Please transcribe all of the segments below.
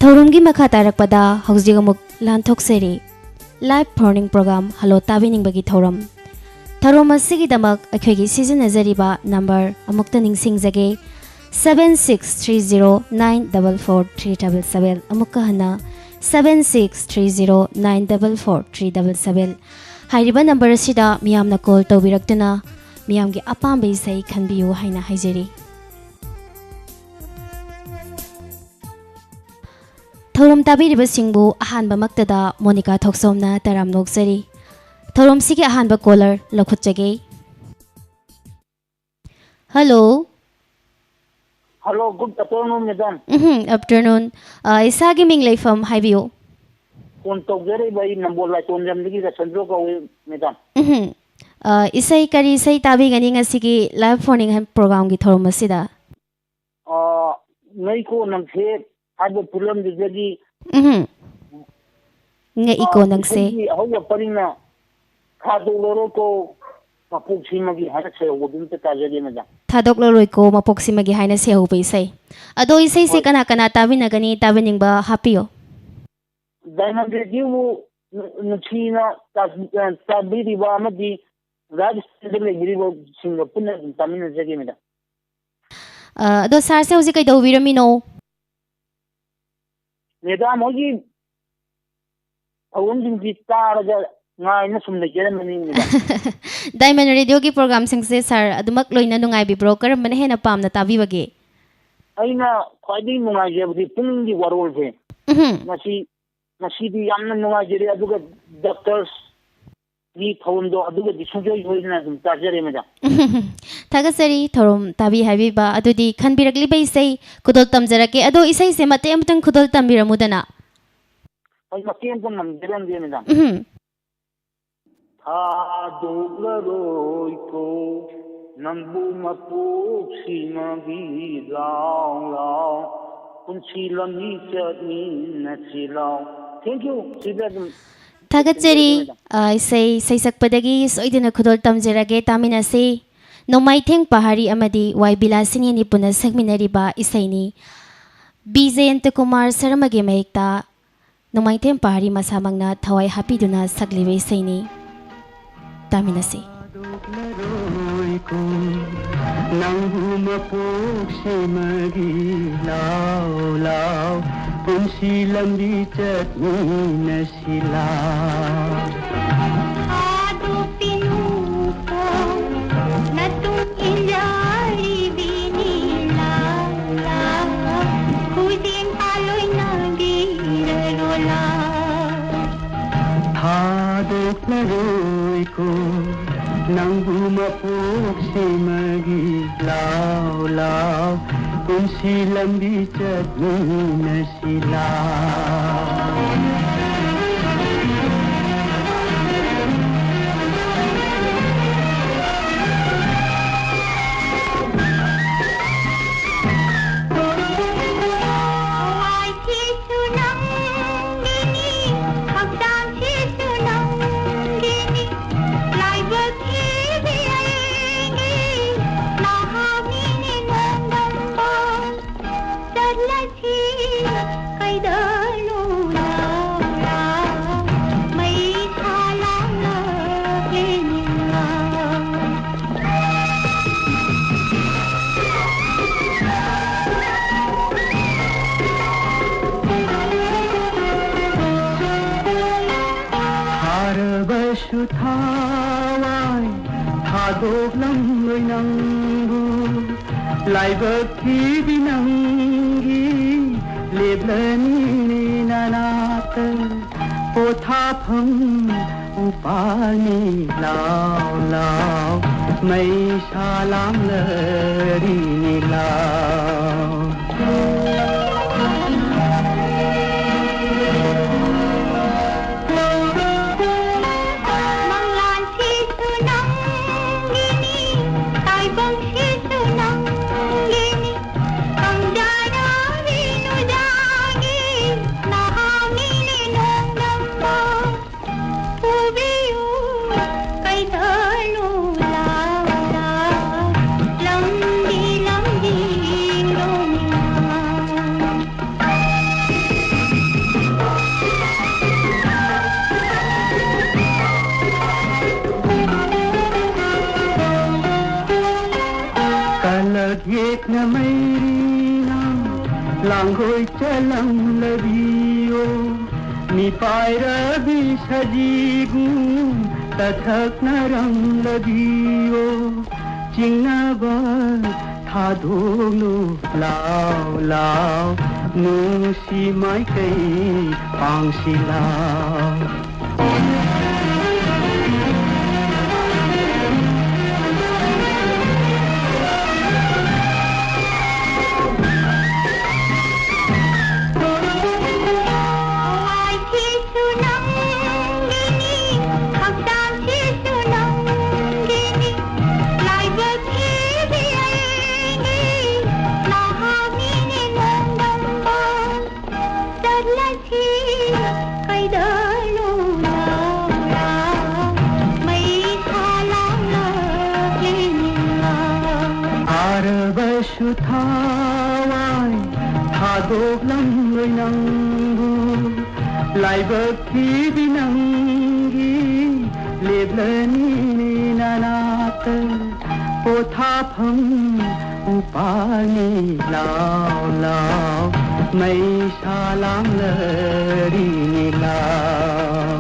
थौरमगी मखा तारकपदा हौजिक अमुक लानथोक्सेरी लाइव फोनिंग प्रोग्राम हलो ताबिनिंगबगी थौरम थौरम असिगिदमक अखोइगी सिजनजरिबा नंबर अमुक्ता निंगसिंगजगे 7630944377 अमुक्का हना 7630944377 हाइरिबा नंबर असिदा मियामना कॉल तौबिरक्तुना मियामगी अपाम्बे इसै खनबियु हाइना हाइजरी थौरम ताबिरिबसिंगबु अहानबमक्तदा मोनिका थोक्सोमना तराम नोक्सरी थौरम सिगे अहानब कॉलर लखुच्चगे hello hello good afternoon madam afternoon इसागी मिंग लेफम हाइबियो फोन तौजरे भाई नंबर लाइटोनजमदगी रसंजो कौवे मैडम इसै करी इसै ताबिगनी ngasiगी लाइव फोनिंग प्रोग्राम की थौरम असिदा नई को नंसे हाइबो फिल्म दिजगी nga iko nangse हौवा परिना खादो लोरो को मपुक सिमगी हाना से वदुम ते ताजगे मैडम थादोक लोरोय को मपोक सिमगी हाइना से होबे इसै अदो इसै से कना कना ताबिनगनी ताबिनिंगबा हापियो डायमंड रेडियो नुचीना ताबिरिबा अमदी राजस्थान दे लेगिरिबो सिंग पुना तामिना जगे मैडम अदो सार से होजि कैदौ विरमिनो मैडम होगी अवुन जिंगी तारगा ngaina sum legere mani Diamond Radio की प्रोग्राम सिंग से सर अदुमक लोइना नुंगाई बि ब्रोकर मन हेना पामना ताबि बगे aina khwadi nungaje budi punggi warol se masi di yamna nungajere aduga doctors ni thawndo aduga disujo yoina dum tajare meda थागसरी theorem ताबि हाइबि बा अदुदि खनबिरकलि बै सै खुदोल तमजरके अदो इसै से मते अमतंग खुदोल तमबिरमुदना ai makem pun namjeran dia meda थादोगलरोय को नंबू मपुक सिमगी लाओ लाओ पुंसी लमी चटनी नचिलाओ थैंक यू थागचरी इसै सैसकपदगी सोइदना खुदोल तमजरगे तामिनासे नोमाइथेंग पहाड़ी अमदी वाई बिलासिनी नि पुना सकमिनरिबा इसैनी बीजेंत कुमार शर्मागे मयेक्ता नोमाइथेंग पहाड़ी मसामंगना थवाई हापिदुना सकलिबे इसैनी तामिनासे नंगू मपोक सिमगी लाओ लाओ पुंसी लंबी चटनी नसिलाओ आदो पिनु को न तुम इंजारी बिनी लाओ लाओ खुजिन पालोय नगीर रोला थादोक लरोय को नंगू मपोक सिमगी लाओ लाओ पुंसी लंबी चटनी नसिलाओ थादोगलम लोइनंगु लाइबकी बिनंगी लेब्लनी नानात पोथाफम उपानी लाओ लाओ मै सालाम लरी लाओ देख्न मैरिना लाङ्गोइ चलम लबियो निपाएर बिसजिगु तथक नरम लबियो चिङ्नबर थाधोग्नु लाउ लाउ नुसी माइकै पाङ्सिलाउ Thawai thadok lam loi nangu laibak ki binangi leblani ni nanat pothapam upani lao lao mai salam lari ni lao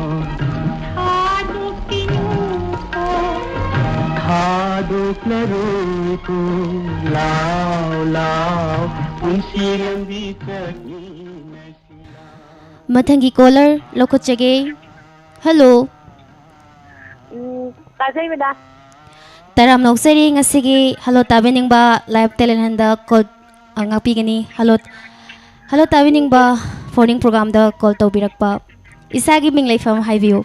thadok laruku lao lao unsi lambi chakni nasila Mathangi caller lokochage. Hello. Tajai beda. Taram noksari ngasigi hello tabeningba live telehanda call angapigani hello tabeningba morning program da call tawbirakpa isagi ming leifam highview.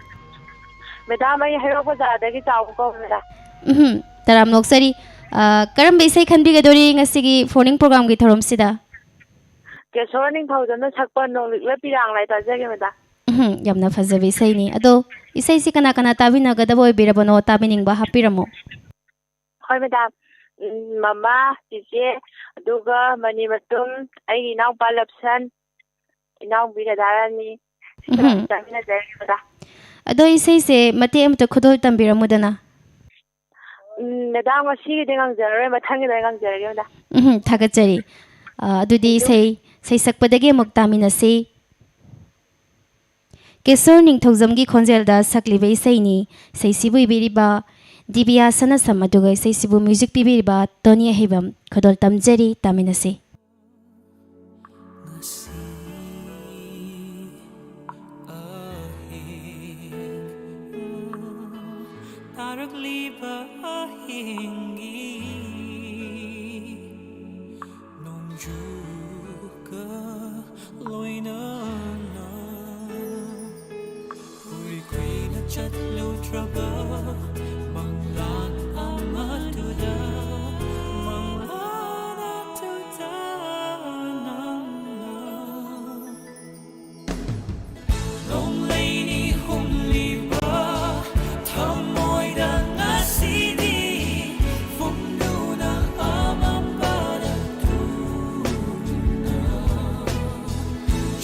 Beda mai hero ko jada ki chaw ko beda. Taram noksari karam besai khanbigadori ngasigi morning program gi thorom sida. Ke sorning thousand sakpa no le pirang lai tajai ke beda. Yamna fajabi isai ni ado isai si kana kana tabinagadabo birabano tabiningba hapiramo. Hoi beda mama tije aduga mani matum ai inau palapsan inau bigadarani tamina jai beda. Ado isai se mate amta khudol tambiramudana. Medang asi dengan jare mathangi dengan jare beda. Thagachari adudi sei sakpadage muktaminasi Kesor ningthokjamgi khonjelda saklibe isaini seisibu ibiriba Dibia sana samaduga seisibu music pibiriba Tony Hebam khodol tamjari taminasi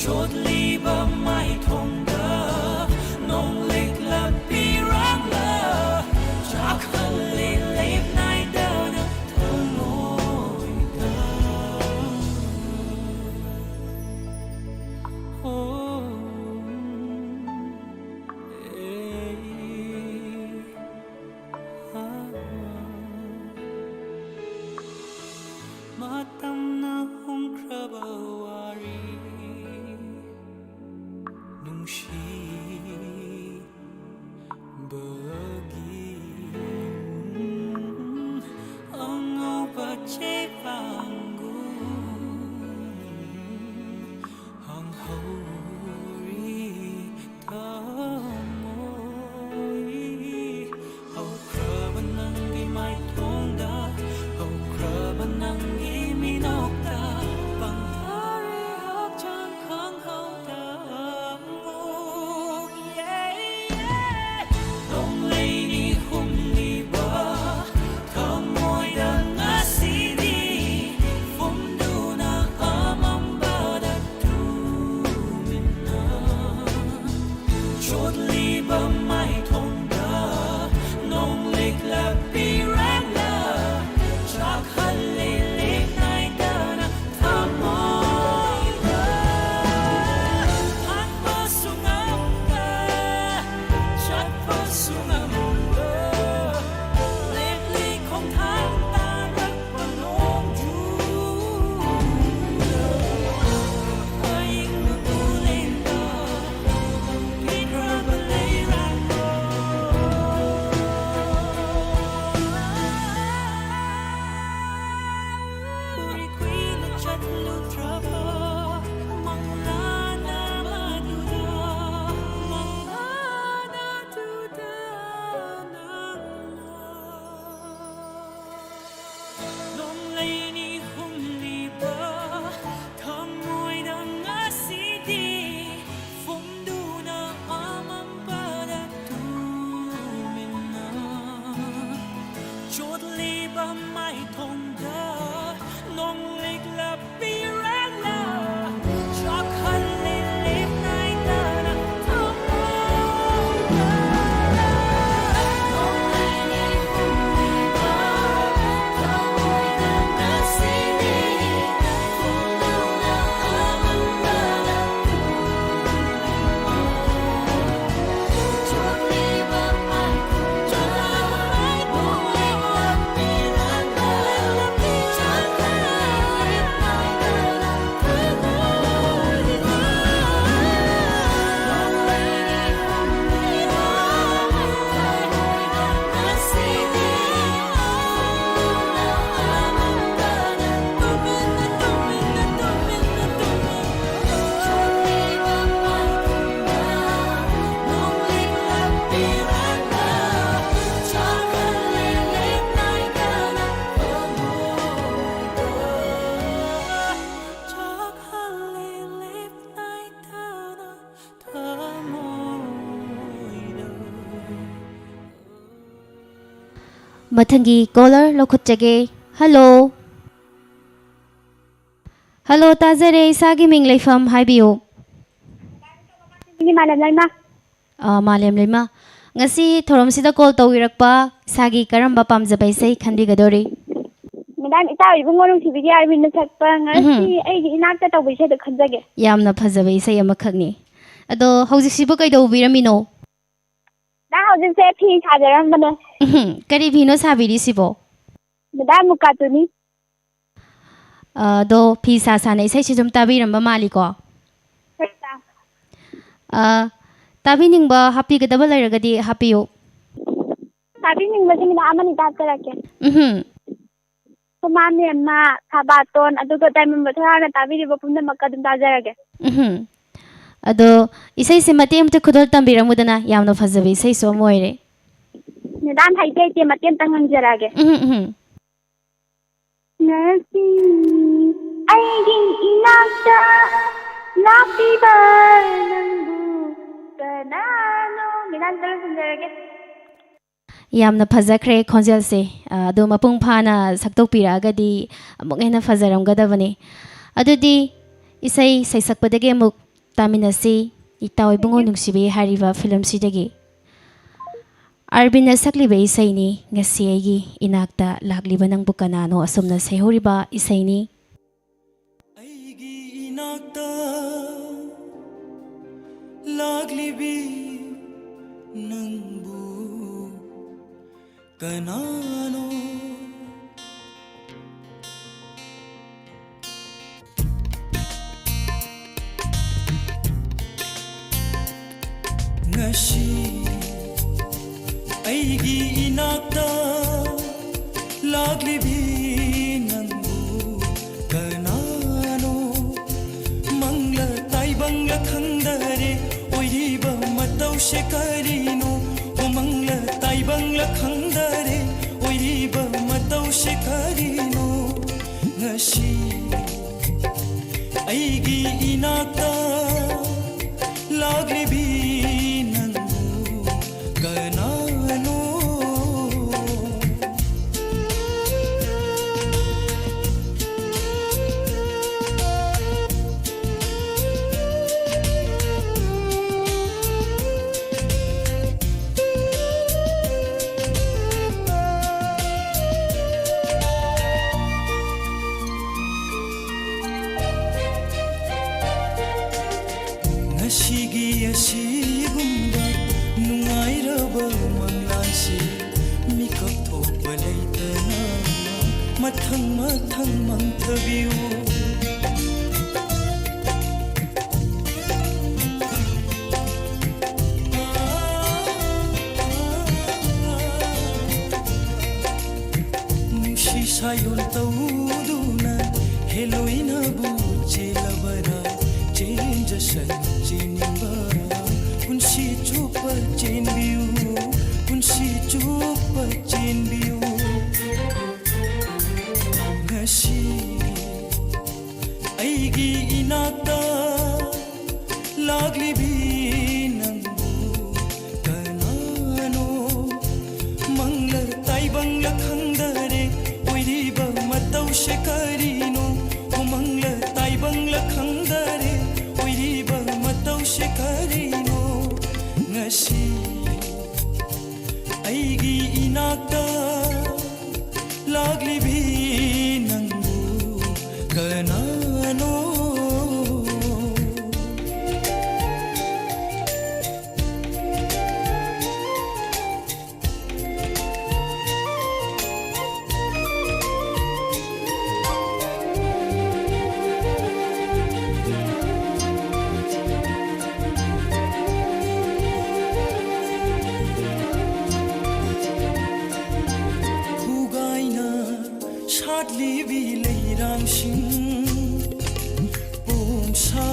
Chốt ly bờ mai thong đơ nông lịch là pi rang Mathangi caller lokhutjage. Hello. Hello tazare isagi ming leifam haibiyo. Ini malam laima. Malem lema. Ngasi thorom sida call tawirakpa isagi karamba pamjabai sei khanbigadori. Madam itaw ibungo nung sibigi armin na sakpa ngasi ay inakta tawbi siya khanjage. Yamna phajabai sei amakhakni. Ado hawjisibu kaidawbiramino. Na hawjin se phi sajaram bane. Kari bhino sabiri sibo. Madam mukatuni. Do phi sa na isai sijum tabiramba maliko. Tabiningba happy gadaba lairagadi happy. Tabiningba simina amani tatarake. Kumami amma kabaton aduga time bathara tabiri bapunda makadum tajarage. Ado isai se matem te khudol tambiramudana yamna phajabi isai so moire. Madam haite te matem tangang jarage. Nasi aigi inakta lapiba nangu kanano madam talang jarage. Yamna phajakre khonjal se ado mapung phana saktokpiragadi amuk hena phajaramgadabani adudi isai saisakpadage amuk taminasi itaw ibungo nungsibi hariba film sidagi Arbina sakliba isai ni ngasi aigi inakta lagliba nang bukanano asumna sehoriba isai ni aigi inakta laglibi nangbu kanano ngasi aigi inakta laglibi nangbu kanano mangla taibangla khandare oiriba matau shekarino mangla taibangla khandare oiriba matau shekarino ngasi aigi inakta laglibi nangu kanano Shigi ashigumba nungairaba manglansi mikap thokpa leitana mathang mathang mangthabiu nushi sayon tawduna heloina bu chelabara change Jinimba, unsi chupa chain view, unsi chupa chain view. Ngasi, aigi inakta, laglibi nangu kanano, mangla taibangla khandare, ꯃꯇꯧꯁꯦ ꯀꯔꯤꯅꯣ ꯎꯃꯪꯂ ꯇꯥꯏꯕꯪꯂ ꯈꯪꯗꯔꯦ ꯑꯣꯏꯔꯤꯕ ꯃꯇꯧꯁꯦ ꯀꯔꯤꯅꯣ ꯉꯁꯤ ꯑꯩꯒꯤ ꯏꯅꯥꯛꯇ ꯂꯥꯛꯂꯤꯕꯤ ꯅꯪꯕꯨ ꯀꯅꯥꯅꯣ ꯁꯥꯠꯂꯤꯕꯤ ꯂꯩꯔꯥꯡꯁꯤꯡ ꯄꯣꯡꯁꯥ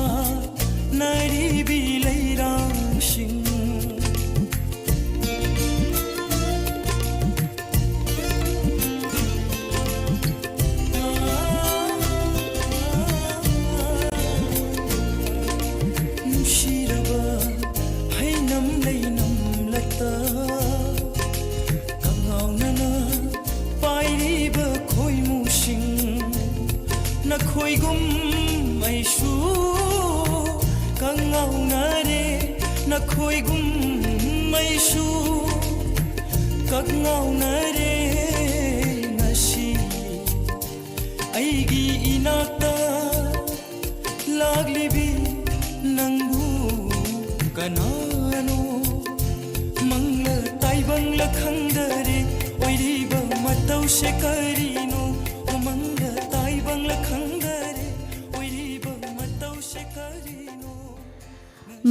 ꯅꯥꯏꯔꯤꯕꯤ ꯂꯩꯔꯥꯡꯁꯤꯡ ꯅꯨꯡꯁꯤꯔꯕ ꯍꯩꯅꯝ ꯂꯩꯅꯝ ꯂꯇ ꯀꯪꯉꯥꯎꯅꯅ पाइरीब खोइमुसिंग नखोइगुम मैसु कंगाउनारे नखोइगुम मैसु कंगाउनारे नसी अइगी इनाक्ता लागलिबी नंगु कनानो मंगल ताइबंगल खंदरे ओइरीबा मतौसे करीनो उमंग ताइबंगल खंदरे ओइरीबा मतौसे करीनो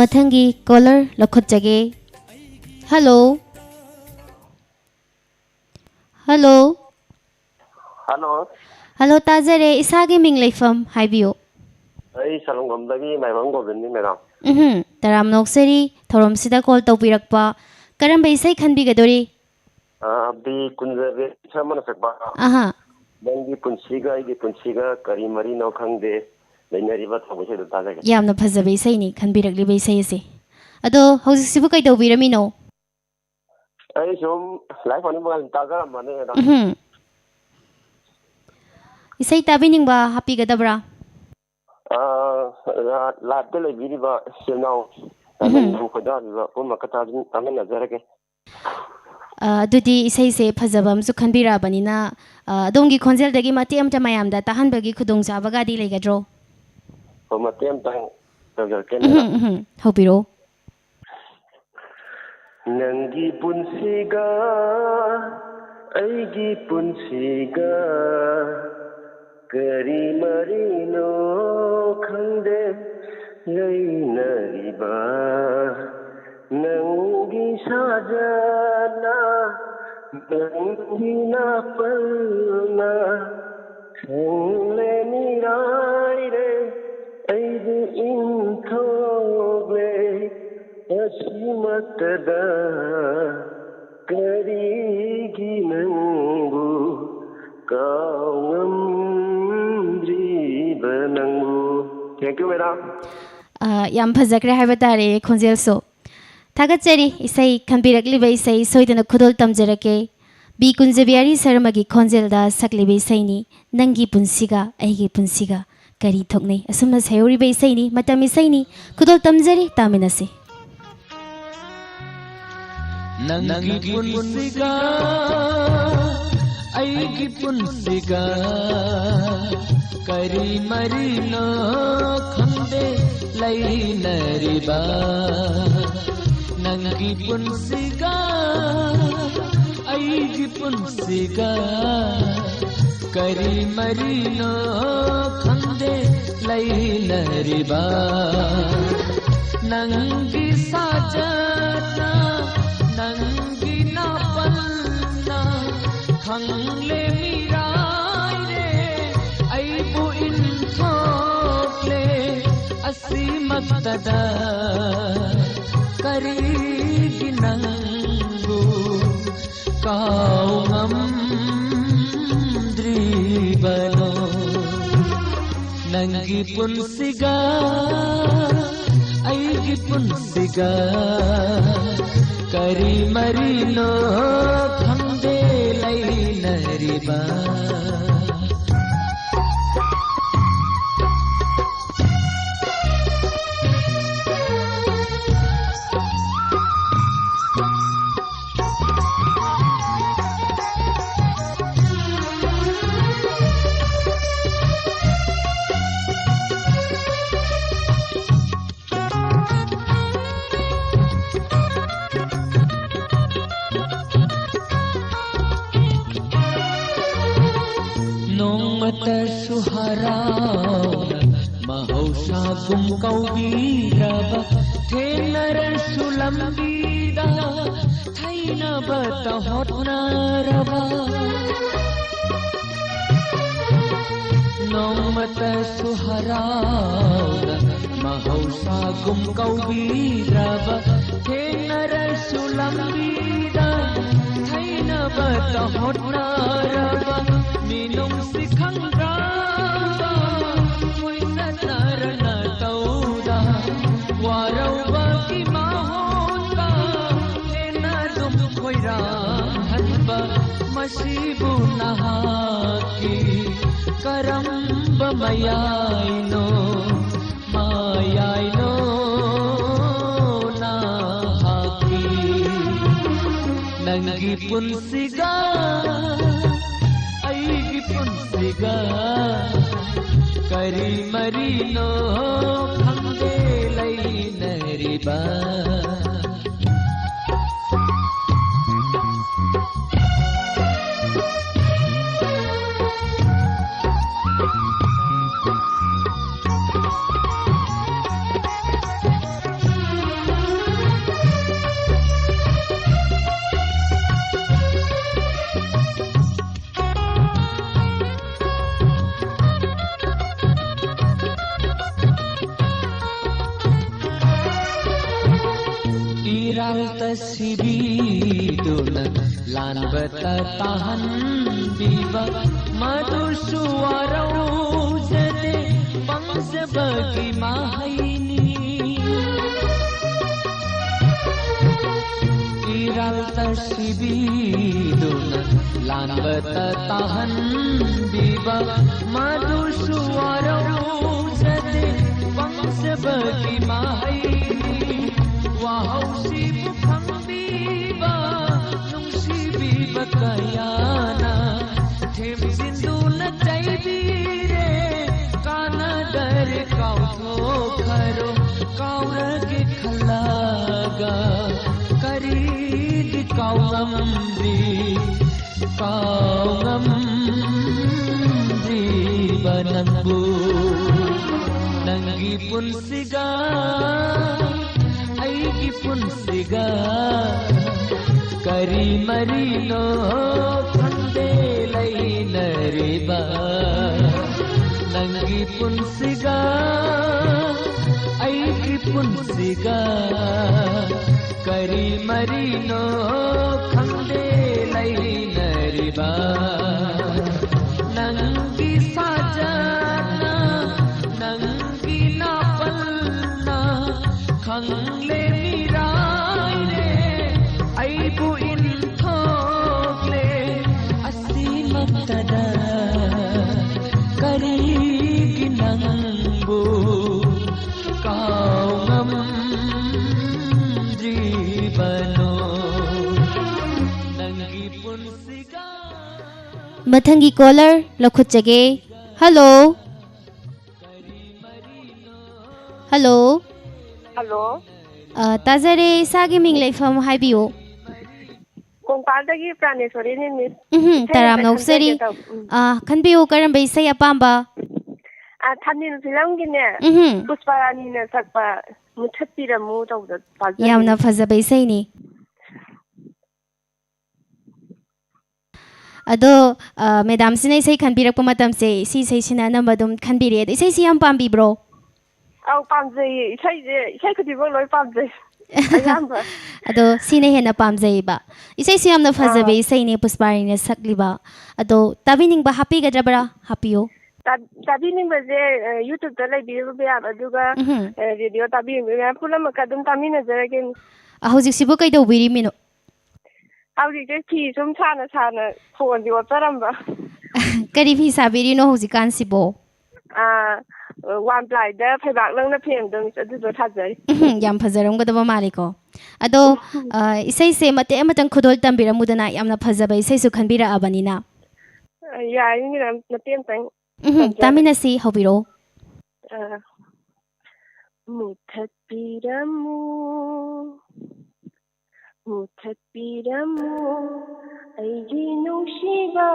मथंगी कॉलर लखोटजगे हेलो हेलो हेलो हेलो ताजरे इसागे मिंग लेफम हाइबियो अई सलंगमदगी माइबंग गोविंदनी मैडम तराम नोक्सरी थोरमसिदा कॉल तौबिरकपा करम इसै खनबिगदोरी बी कुंजबे समन सकबा नंगी पुंसीगा आइगी पुंसीगा करी मरी नो खंगदे लेनरिबा थबसे ताजागे यामना फजबे इसैनी खनबिरकलिबे इसै असे अदो हौजिसिबु कै तौबिरमिनो अई सोम लाइफ अनि मगल ताजारा माने मैडम इसै ताबिनिंगबा हापिगदबरा लाते लेबिरिबा सेनाउ तमेन खुदारिबा पुमकता तमेन नजरगे अदुदी इसैसे फजबा अमसु खनबिराबनिना अदोंगी खोंजेलदगी मते अमता मयामदा ताहनबगी खुदोंचाबगादी लेगद्रो हो मते अमता तजरके होबिरो नंगी पुंसीगा अइगी पुंसीगा करी मरीनो खंदे लैनरिबा नंगी साजना नंगी नापलना खंले निराइरे ऐदु इंथोले असीमतदा करीगी नंगु कावंद्रीब नंगु थैंक यू मैडम याम फजक्रे हाइबा तारे खोंजेल सो थागतचरी इसै खनबिरकलिबे इसै सोइदना खुदोल तमजरके बी कुंजबियारी शर्मागी खोंजेलदा सकलिबे इसैनी नंगी पुंसीगा अइगी पुंसीगा करी थोकनै असुमना सयोरिबे इसैनी मतम इसैनी खुदोल तमजरी तामिनसे नंगी पुंसीगा अइगी पुंसीगा करी मरीनो खंदे लैनरिबा नंगी पुंसीगा अइगी पुंसीगा करी मरीनो खंदे लैनरिबा नंगी साजना नंगी नापलना खंगले मिराइरे अइबु इंथोले असीमतदा करीगी नंगु कावंद्रीबनो नंगी पुंसीगा अइगी पुंसीगा करी मरीनो खंदे लैनरिबा नौमत सुहरावना mahausa kौबीरबा थेनर सुलम्बीदा थैना बत होटनारबा नौमत सुहरावना mahausa कौबीरबा थेनर सुलम्बीदा थैना बत होटनारबा मीनुम सिखंगा मसीबु नहाकी करम्ब मयाइनो मायाइनो नहाकी नंगी पुंसिगा ऐगी पुंसिगा करी मरीनो खंदे लई नरिबा Sibiduna lan betatahan biba madu suarau jade bangsa bagi mahaini iral tasibiduna lan betatahan biba madu suarau jade bangsa bagi mahaini wahau sibu pangbiba nungsibiba kayana them sinduna jaibire kana dar kau kharo kaurage khalaga karid kaugamri banangbu nangi punsiga ऐगी पुंसिगा करी Merino खंदे लई नरिबा नंगी पुंसिगा ऐगी पुंसिगा करी Merino खंदे लई नरिबा नंगी साजना नंगी नापलना खंगले मिराइरे ऐबु इंथोगले असीमतदा करीगी नंबु काउंगम जीवनो नंगी पुंसिगा मथंगी कॉलर लखुचगे हेलो हेलो हेलो ताजरे सागी मिंग लेफम हाइबियो कोंपालदगी प्राणेश्वरी ने तराम नौसरी खनबियो करम बैसै अपाम्बा थानिल फिल्म गिने पुष्पारानी ने सकपा मुथत्तिरमु तौद यामना फजबै सैनी अदो मैडम सिनै सै खनबिरक मतम से सी सै सिना नमदुम खनबिरे इसै सि याम पाम्बिब्रो आउ पामजै इसै खुदिबो लोय पामजै अदो सिने हेना पामजैबा इसै सि यामना फजबै सैने पुष्पारानी सकलिबा अदो ताबिनिंग बा हापी गद्रबरा हापियो ताबिनिंग बजे यूट्यूब ता लैबियो बया अदुगा रेडियो ताबिनिंग बया पुलम कदम तामिना जरगे हौजिक सिबो कैदौ बिरिमिनो हौजिक फी सुम साना फोन दि ओतरम्बा करी फी साबिरिनो हौजिक कान सिबो वन प्लाइदा फैबाक लंगना फेमदों अदुदो थाजै याम फजरमगदबा मालिको अदो इसै से मते अमतंग खुदोल तंबिरमुदना यामना फजबै इसै सु खनबिरा अबनिना याई मिना मतेम तंग तामिनसी हौबिरो मुथत्तिरमु मुथत्तिरमु ऐगी नुंसिबा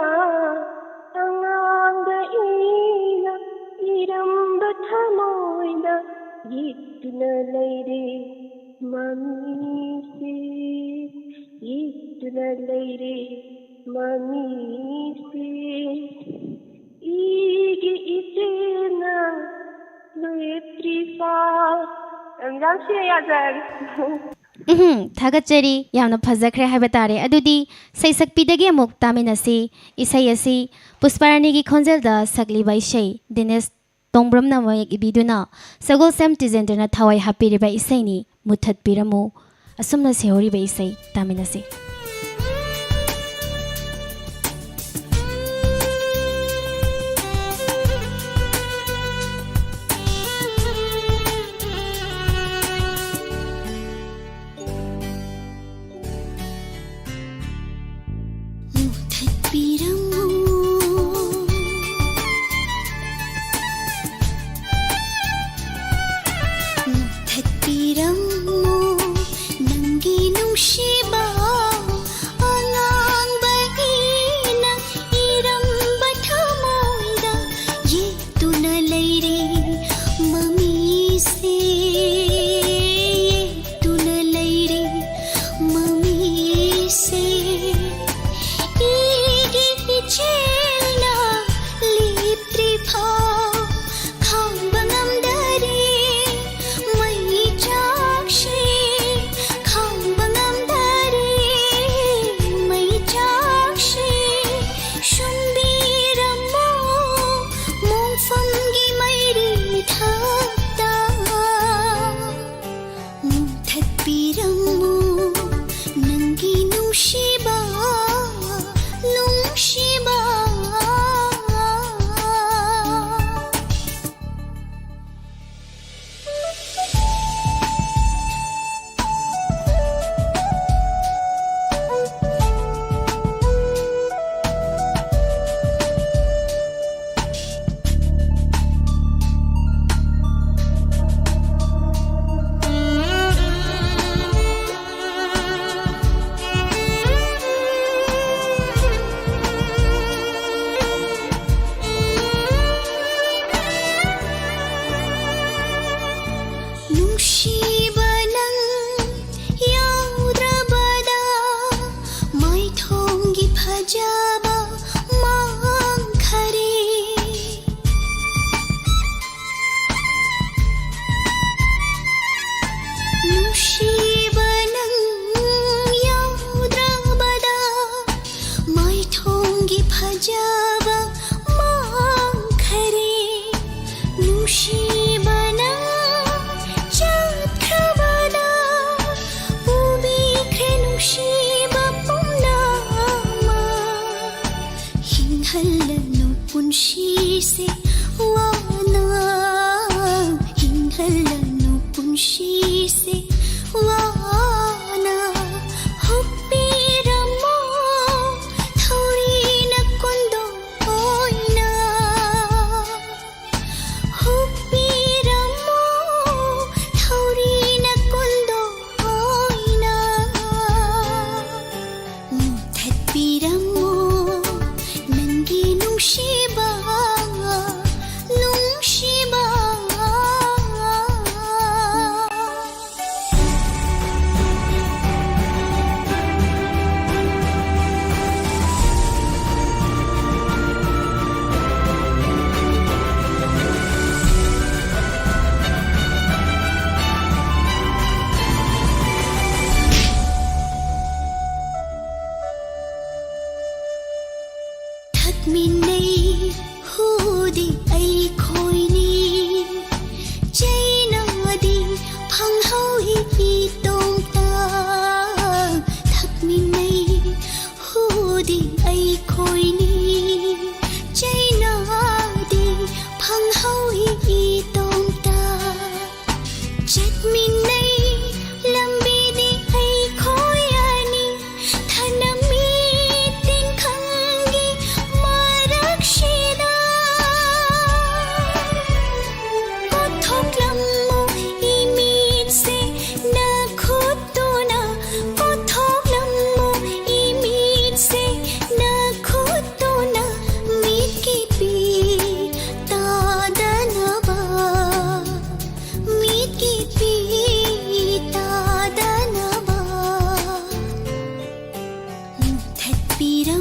अंगांग येतुना लैरे मम्मी से येतुना लैरे मम्मी से इगे इचेना लोएत्रिफा रामसी याजर थागतचरी यामना फजखरे हाइबा तारे अदुदी सैसक्पीदगी अमुक तामिनसी इसै असि पुष्पारानीगी खोंजेलदा सकलिबा इसै दिनेश तोंब्रमना मयक इबिदुना सगोल सेम टिजेंडना थावाई हापिरिबा इसैनी मुथतपिरमु असुमना सेहोरिबा इसै तामिनसी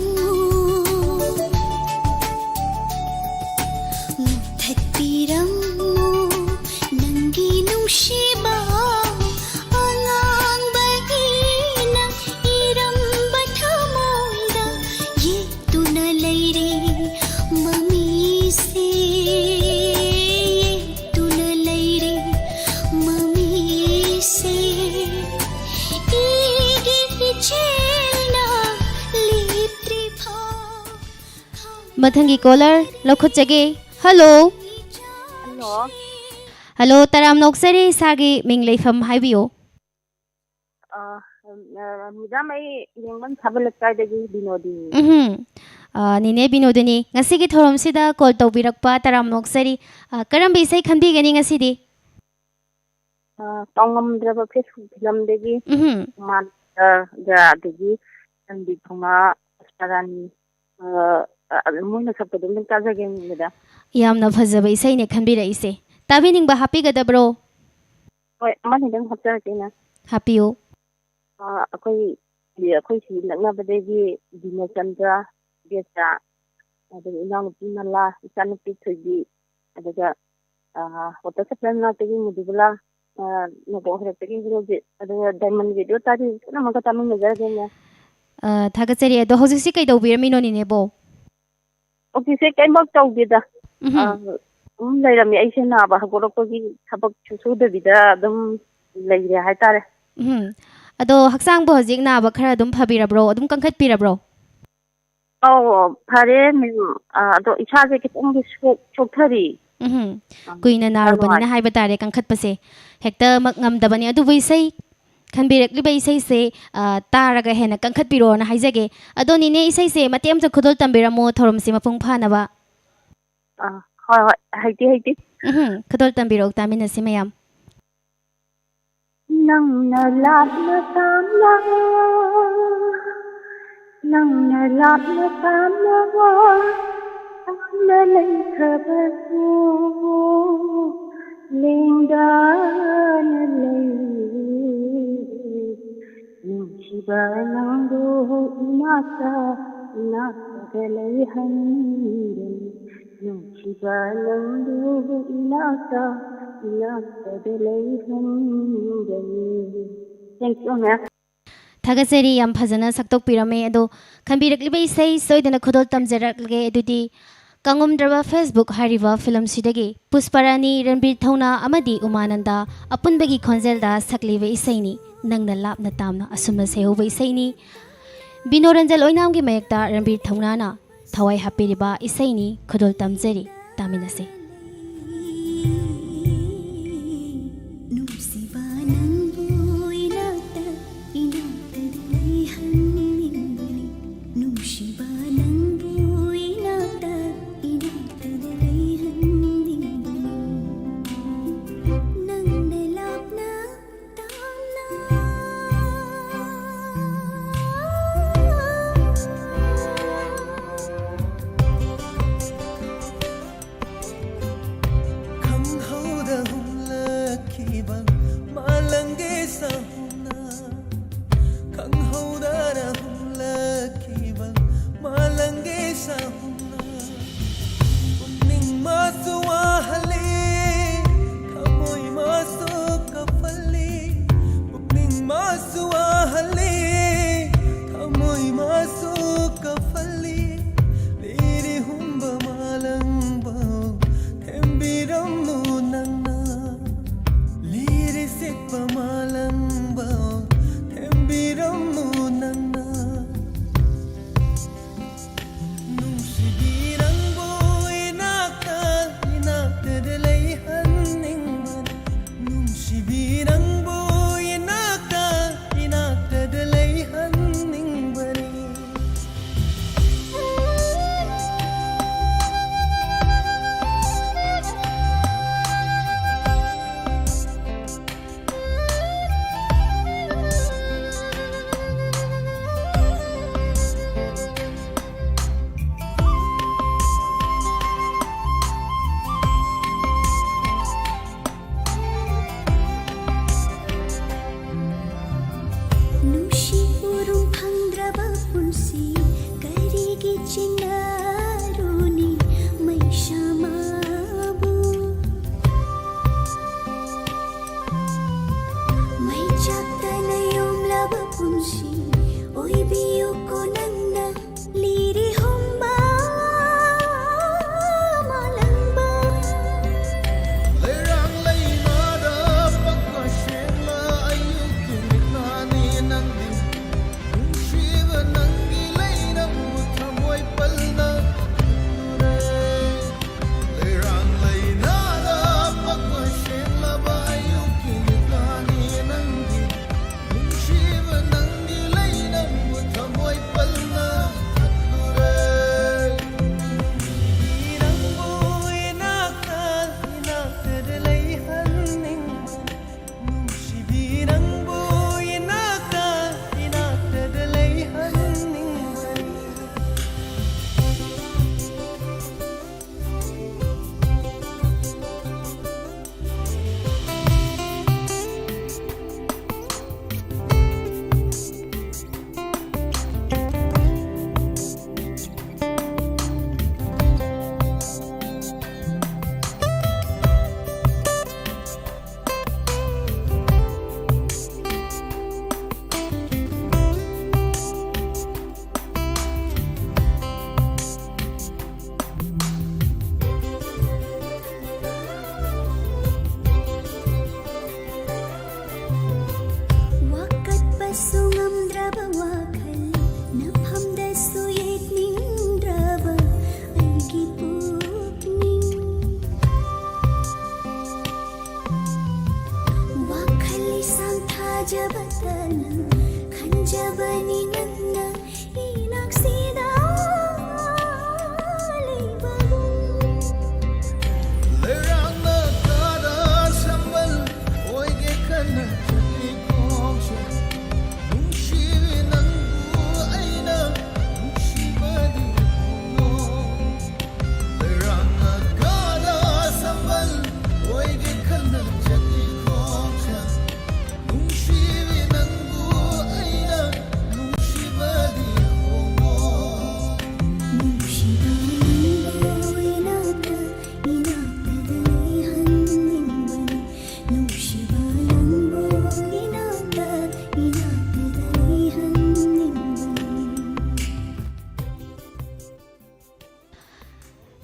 ꯊꯠꯄꯤꯔꯝꯃꯨ ꯊꯠꯄꯤꯔꯝꯃꯨ ꯅꯪꯒꯤ ꯅꯨꯡꯁꯤꯕ ꯑꯉꯥꯡꯕꯒꯤꯅ 이름바 ꯊꯃꯣꯏꯗ ꯌꯦꯛꯇꯨꯅ ꯂꯩꯔꯦ ꯃꯃꯤꯁꯦ ꯌꯦꯛꯇꯨꯅ ꯂꯩꯔꯦ ꯃꯃꯤꯁꯦ 이기 빛이나 리트리파 मथंगी कॉलर लौखुटजगे हेलो Hello. हेलो तराम नोक्सरी सागी मिंग लेफम हाइबियो Madam, I yung sabalakay binodi. निने Binodini ngasi thorom sida call tawbirakpa taram noksari karam bisai khanbigani ngasi Tongam Facebook film degi. Man ga degi andi thonga asparani moina sapodum kaza game meda. yamna phajaba isai ne khanbira ise tabining ba happy gadabro Oi, man hidang hapta kina. happy o ꯑꯩꯈꯣꯏ ꯁꯤ ꯅꯛꯅꯕꯗꯒꯤ ꯗꯤꯅꯆꯟꯗ꯭ꯔ best ꯑꯗꯨꯒ ꯏꯅꯥꯎꯅꯨꯄꯤ ꯃꯂꯥ ꯏꯆꯥꯅꯨꯄꯤ ꯊꯣꯏꯕꯤ ꯑꯗꯨꯒ water supply ꯃꯅꯥꯛꯇꯒꯤ ꯃꯨꯗꯨꯕꯂꯥ ꯅꯣꯡꯄꯣꯛ ꯍꯩꯔꯛꯇꯒꯤ ꯍꯤꯔꯣꯖꯤꯠ ꯑꯗꯨꯒ diamond radio ꯇꯥꯔꯤ ꯄꯨꯝꯅꯃꯛꯀ ꯇꯥꯃꯤꯟꯅꯖꯔꯒꯦꯅꯦ thagatsari ado hojiksi kai dawbiramino nine bo ꯑꯣꯐꯤꯁꯁꯦ ꯀꯩꯝꯐꯛ ꯇꯧꯗꯦꯗ ꯑꯗꯨꯝ ꯂꯩꯔꯝꯃꯤ ꯑꯩꯁꯦ ꯅꯥꯕ ꯍꯧꯒꯠꯂꯛꯄꯒꯤ ꯊꯕꯛꯁꯨ ꯁꯨꯗꯕꯤꯗ ꯑꯗꯨꯝ ꯂꯩꯔꯦ ꯍꯥꯏꯇꯥꯔꯦ ado haksang bo hojik na ba khara dum phabirabro adum kangkhat pirabro ꯐꯔꯦ ꯑꯗꯣ ꯏꯁꯥꯁꯦ ꯈꯤꯇꯪꯗꯤ ꯁꯣꯛꯊꯔꯤ kuina narubani na haiba tare kangkhatpase hekta mak ngamdabani adu isai khanbirakliba isai se taraga hena kangkhatpiro na haijage ado nine isai se matem cha khudol tambiramo thorom se mapung phana ba ꯍꯣꯏ ꯍꯣꯏ ꯍꯩꯇꯤ khudol tambiro tamina se mayam Nangna lapna tamna Tamna leikhabasu Lingdana lei Nungchiba nangdo inata galai handan Nungchiba nangdo inata galai handan Thank you, ma'am. thagatsari yam phajana saktok pirame ado khanbirakliba isai soidana khudol tamjarakge adudi kangumdraba Facebook hariba film sidagi Pusparani Ranbir Thauna amadi Umananda apunbagi khonjelda sakliba isaini nangna lapna tamna asumna sehoba isaini Binoranjal oinamgi mayekta Ranbir Thauna na thawai hapiriba isaini khudol tamjari taminase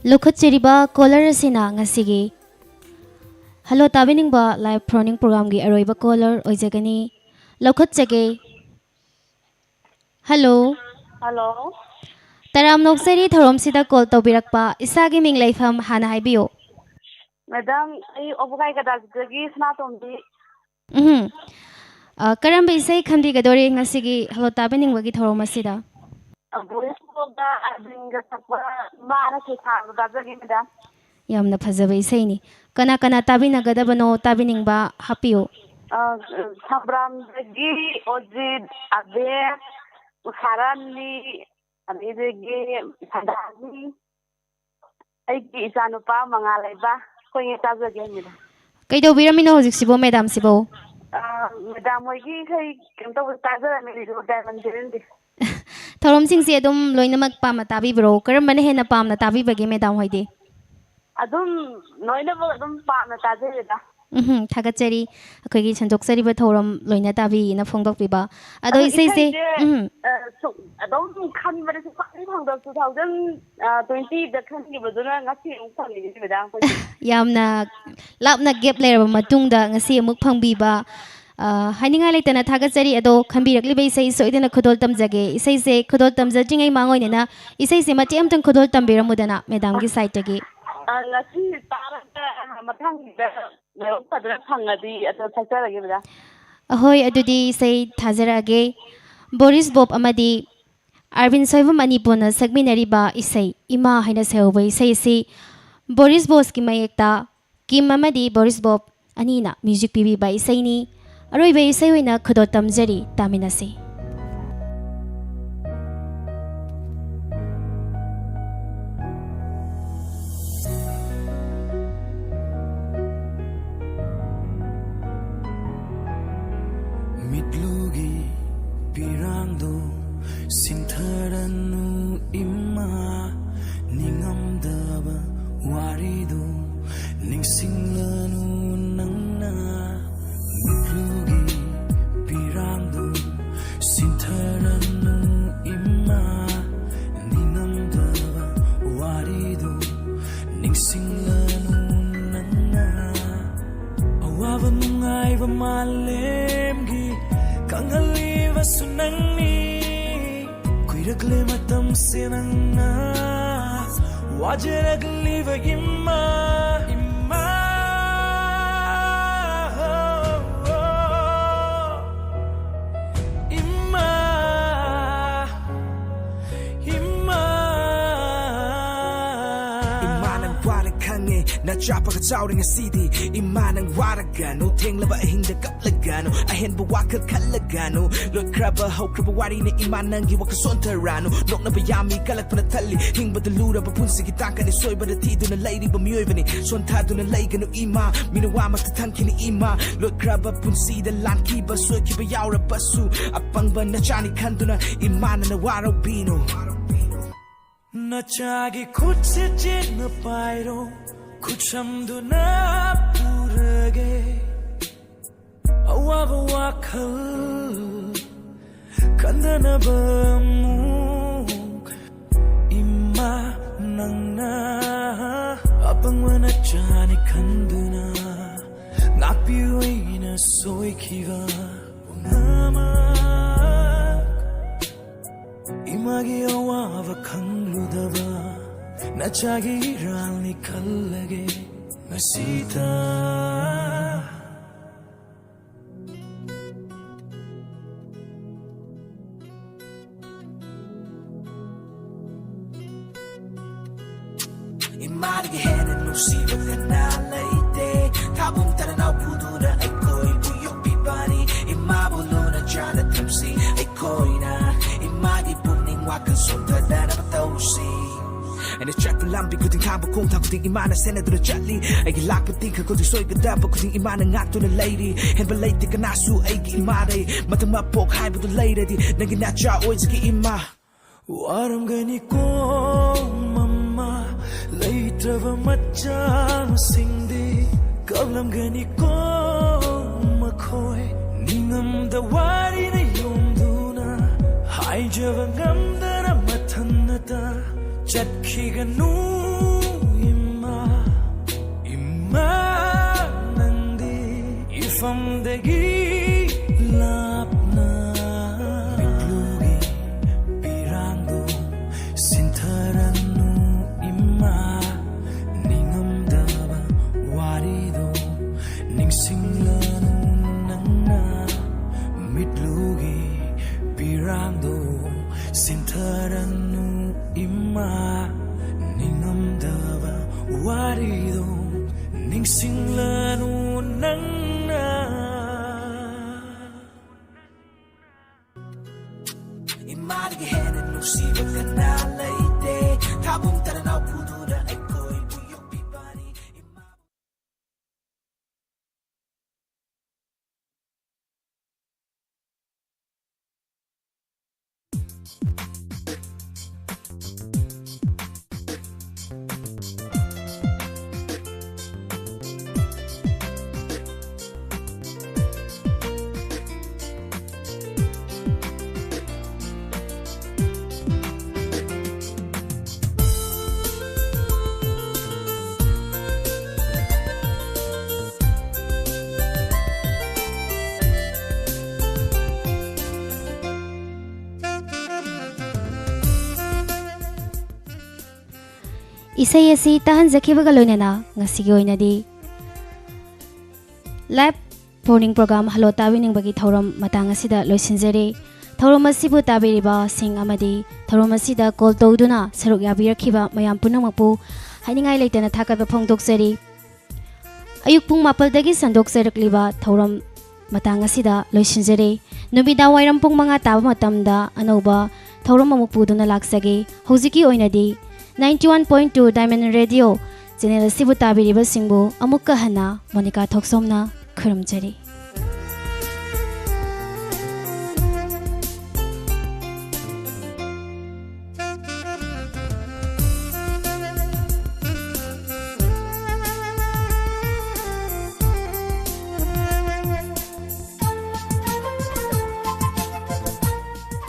ꯂꯧꯈꯠꯆꯔꯤꯕ caller ꯑꯁꯤꯅ ꯉꯁꯤꯒꯤ hello ꯇꯥꯕꯤꯅꯤꯡꯕ live phoning ꯄ꯭ꯔꯣꯒ꯭ꯔꯥꯝꯒꯤ ꯑꯔꯣꯏꯕ caller ꯑꯣꯏꯖꯒꯅꯤ ꯂꯧꯈꯠꯆꯒꯦ hello hello ꯇꯔꯥꯝ ꯅꯣꯛꯆꯔꯤ ꯊꯧꯔꯝꯁꯤꯗ ꯀꯣꯜ ꯇꯧꯕꯤꯔꯛꯄ ꯏꯁꯥꯒꯤ ꯃꯤꯡ ꯂꯩꯐꯝ ꯍꯥꯟꯅ ꯍꯥꯏꯕꯤꯌꯨ ꯃꯦꯗꯥꯝ ꯑꯩ ꯑꯣꯕꯒꯥꯏ ꯒꯗꯥꯖꯤꯗꯒꯤ ꯁꯅꯥꯇꯣꯝꯕꯤ ꯀꯔꯝꯕ ꯏꯁꯩ ꯈꯟꯕꯤꯒꯗꯣꯔꯤ ꯉꯁꯤꯒꯤ ꯍꯜꯂꯣ ꯇꯥꯕꯤꯅꯤꯡꯕꯒꯤ ꯊꯧꯔꯝ ꯑꯁꯤꯗ ꯚꯣꯏꯁ ꯑꯔꯕꯤꯟꯒ ꯁꯛꯄ ꯏꯃꯥꯅ ꯁꯩꯊꯥꯕ ꯇꯥꯖꯒꯦ ꯃꯦꯗꯥꯝ ꯌꯥꯝꯅ ꯐꯖꯕ ꯏꯁꯩꯅꯤ ꯀꯅꯥ ꯀꯅꯥ ꯇꯥꯕꯤꯅꯒꯗꯕꯅꯣ ꯇꯥꯕꯤꯅꯤꯡꯕ ꯍꯥꯞꯄꯤꯌꯨ ꯁꯝꯕ꯭ꯔꯥꯝꯗꯒꯤ ꯑꯣꯖꯤꯠ ꯑꯕꯦꯔ ꯎꯁꯥꯔꯥꯅꯤ ꯑꯗꯒꯤ ꯁꯟꯗꯥꯅꯤ ꯑꯩꯒꯤ ꯏꯆꯥꯅꯨꯄꯥ ꯃꯉꯥ ꯂꯩꯕ ꯑꯩꯈꯣꯏ ꯇꯥꯖꯒꯦ ꯃꯦꯗꯥꯝ ꯀꯩꯗꯧꯕꯤꯔꯝꯃꯤꯅꯣ ꯍꯧꯖꯤꯛꯁꯤꯕꯣ ꯃꯦꯗꯥꯝꯁꯤꯕꯣ ꯃꯦꯗꯥꯝ ꯍꯣꯏꯒꯤ ꯏꯁꯩ ꯀꯩꯅꯣ ꯇꯧꯕ ꯇꯥꯖꯔꯝꯃꯦ ꯗꯥꯏꯃꯟ ꯖꯦꯔꯦꯟꯗꯤ ꯊꯧꯔꯝꯁꯤꯡꯁꯦ ꯑꯗꯨꯝ ꯂꯣꯏꯅꯃꯛ ꯄꯥꯝꯅ ꯇꯥꯕꯤꯕ꯭ꯔꯣ ꯀꯔꯝꯕꯅ ꯍꯦꯟꯅ ꯄꯥꯝꯅ ꯇꯥꯕꯤꯕꯒꯦ ꯃꯦꯗꯥꯝ ꯍꯣꯏꯗꯤ ꯑꯗꯨꯝ ꯂꯣꯏꯅꯃꯛ ꯑꯗꯨꯝ ꯄꯥꯝꯅ ꯇꯥꯖꯩꯌꯦꯗ ꯊꯥꯒꯠꯆꯔꯤ ꯑꯩꯈꯣꯏꯒꯤ ꯁꯟꯗꯣꯛꯆꯔꯤꯕ ꯊꯧꯔꯝ ꯂꯣꯏꯅ ꯇꯥꯕꯤꯅ ꯐꯣꯡꯗꯣꯛꯄꯤꯕ ꯑꯗꯣ ꯏꯁꯩꯁꯦ ꯑꯗꯨꯝ ꯈꯟꯕꯗ ꯁꯨꯡꯐꯪ ꯐꯪꯗꯕ 2020ꯗ ꯈꯟꯈꯤꯕꯗꯨꯅ ꯉꯁꯤ ꯑꯃꯨꯛ ꯐꯪꯉꯤꯅꯤ ꯃꯦꯗꯥꯝ ꯑꯩꯈꯣꯏꯁꯦ ꯌꯥꯝꯅ ꯂꯥꯞꯅ ꯒꯦꯞ ꯂꯩꯔꯕ ꯃꯇꯨꯡꯗ ꯉꯁꯤ ꯑꯃꯨꯛ ꯐꯪꯕꯤꯕ ꯍꯥꯏꯅꯤꯡꯉꯥꯏ ꯂꯩꯇꯅ ꯊꯥꯒꯠꯆꯔꯤ ꯑꯗꯣ ꯈꯟꯕꯤꯔꯛꯂꯤꯕ ꯏꯁꯩ ꯁꯣꯏꯗꯅ ꯈꯨꯗꯣꯜ ꯇꯝꯖꯒꯦ ꯏꯁꯩꯁꯦ ꯈꯨꯗꯣꯜ ꯇꯝꯖꯗ꯭ꯔꯤꯉꯩ ꯃꯥꯡꯑꯣꯏꯅꯅ ꯏꯁꯩꯁꯦ ꯃꯇꯦꯛ ꯑꯃꯇꯪ ꯈꯨꯗꯣꯜ ꯇꯝꯕꯤꯔꯝꯃꯨꯗꯅ ꯃꯦꯗꯥꯝꯒꯤ ꯁꯥꯏꯠꯇꯒꯤ ꯉꯁꯤ ꯇꯥꯔꯒ ꯃꯊꯪꯗ ꯂꯥꯏꯕꯛ ꯐꯗꯅ ꯐꯪꯉꯗꯤ ꯑꯗꯣ ꯁꯛꯆꯔꯒꯦ ꯃꯦꯗꯥꯝ ꯑꯍꯣꯏ ꯑꯗꯨꯗꯤ ꯏꯁꯩ ꯊꯥꯖꯔꯛꯑꯒꯦ ꯕꯣꯔꯤꯁ ꯕꯣꯕ ꯑꯃꯗꯤ ꯑꯔꯕꯤꯟ ꯁꯣꯏꯕꯝ ꯑꯅꯤꯄꯨꯔꯅ ꯁꯛꯃꯤꯟꯅꯔꯤꯕ ꯏꯁꯩ ꯏꯃꯥ ꯍꯥꯏꯅ ꯁꯩꯍꯧꯕ ꯏꯁꯩ ꯑꯁꯤ ꯕꯣꯔꯤꯁ ꯕꯣꯁꯀꯤ ꯃꯌꯦꯛꯇ ꯀꯤꯝ ꯑꯃꯗꯤ ꯕꯣꯔꯤꯁ ꯕꯣꯕ ꯑꯅꯤꯅ ꯃ꯭ꯌꯨꯖꯤꯛ ꯄꯤꯕꯤꯕ ꯏꯁꯩꯅꯤ ꯑꯔꯣꯏꯕ ꯏꯁꯩ ꯑꯣꯏꯅ ꯈꯨꯗꯣꯜ ꯇꯝꯖꯔꯤ ꯇꯥꯃꯤꯟꯅꯁꯤ ꯃꯤꯠꯂꯨꯒꯤ ꯄꯤꯔꯥꯡꯗꯣ ꯁꯤꯟꯊꯔꯅꯨ ꯏꯃꯥ ꯅꯤꯡꯉꯝꯗꯕ ꯋꯥꯔꯤꯗꯣ ꯅꯤꯡꯁꯤꯡꯂꯅꯨ ꯅꯪꯅ ꯃꯤꯠꯂꯨꯒꯤ ꯄꯤꯔꯥꯡꯗꯣ ꯁꯤꯟꯊꯔꯅꯨ ꯏꯃꯥ ꯅꯤꯡꯉꯝꯗꯕ ꯋꯥꯔꯤꯗꯣ ꯅꯤꯡꯁꯤꯡꯂꯅꯨ ꯅꯪꯅ ꯑꯋꯥꯕ ꯅꯨꯡꯉꯥꯏꯕ ꯃꯥꯂꯦꯝꯒꯤ ꯈꯪꯍꯜꯂꯤꯕꯁꯨ ꯅꯪꯅꯤ ꯀꯨꯏꯔꯛꯂꯦ ꯃꯇꯝꯁꯦ ꯅꯪꯅ 와제라글리바 임마 임마 임마 임마 임마는 와를 강해 나 좌파가 짜오링의 CD 임마는 와라가 노 탱라바 hinda kapлагano ahenba waka kalagano look crabba ho crabba warine immanan giwa ka sontarano nok na bayami kalak pana tali hingba de lura ba punsi ki takani soiba de tiduna lady ba myoivani sontaduna laigano ima minawa matatan kini ima look crabba punsi de lanki ba soi ki ba yaura basu apang ba na chani khanduna imana na waro bino na chagi khutse jena pairo khuchamduna purage awaba wakhal kandanaba muk imma nangna apangwana chani khanduna ngakpiuina soikiva nama imagi awaba khangludava nachagi ralni khallage masita Immarige hene nusiba na leite tabum tarana pudura ay koi buyok bibani imabuluna jana tamsi ay koi na imagi puning wakan sonta dana matausi And it's track lambi kuting kaba kung ta kuting imana sena dura chatli ay gilak puting ka kuting soy gadaba kuting imana ngato na lady and balay ka nasu ay gi imare matama pok hai budu lady di naging nacha oy zki ima waram gani ko mama ꯂꯩꯇ꯭ꯔꯕ ꯃꯆꯥꯁꯤꯡꯗꯤ ꯀꯞꯂꯝꯒꯅꯤꯀꯣ ꯃꯈꯣꯏ ꯅꯤꯡꯉꯝꯗ ꯋꯥꯔꯤꯅ ꯌꯣꯝꯗꯨꯅ ꯍꯥꯏꯖꯕ ꯉꯝꯗꯅ ꯃꯊꯟꯇ ꯆꯠꯈꯤꯒꯅꯨ ꯃꯤꯐꯝꯗꯒꯤ ꯂꯥꯞꯅ ꯃꯤꯠꯂꯨꯒꯤ ꯄꯤꯔꯥꯡꯗꯣ ꯁꯤꯟꯊꯔꯅꯨ ꯏꯃꯥ ꯅꯤꯡꯉꯝꯗꯕ ꯋꯥꯔꯤꯗꯣ ꯅꯤꯡꯁꯤꯡꯂꯅꯨ ꯅꯪꯅ ꯃꯤꯠꯂꯨꯒꯤ ꯄꯤꯔꯥꯡꯗꯣ ꯁꯤꯟꯊꯔꯅꯨ 이마 닝엄다바 와리도 닝싱라누 낭나 이마르게 해는 누시버가 날라이때 가봉 따라 나 부두라 에코이 부욕 비바니 Isay asi tahanzakibaga loinana ngasigi oinadi live morning program Hello Tabining bagi thoram matang asida loisinjare thoram asibu tabiriba sing amadi thoram asida call tawduna saruk yabirakhiba mayam punamapu hainingai leitana thakaba phongdoksari ayuk pung mapal dagi sandoksarakliba thoram matang asida loisinjare nubida wairam pung manga taba matamda anoba thoram amupuduna laksage hojiki oinadi 91.2 Diamond Radio channel sibu tabiriba singbu amukka hana Monica Thoksomna khuramjari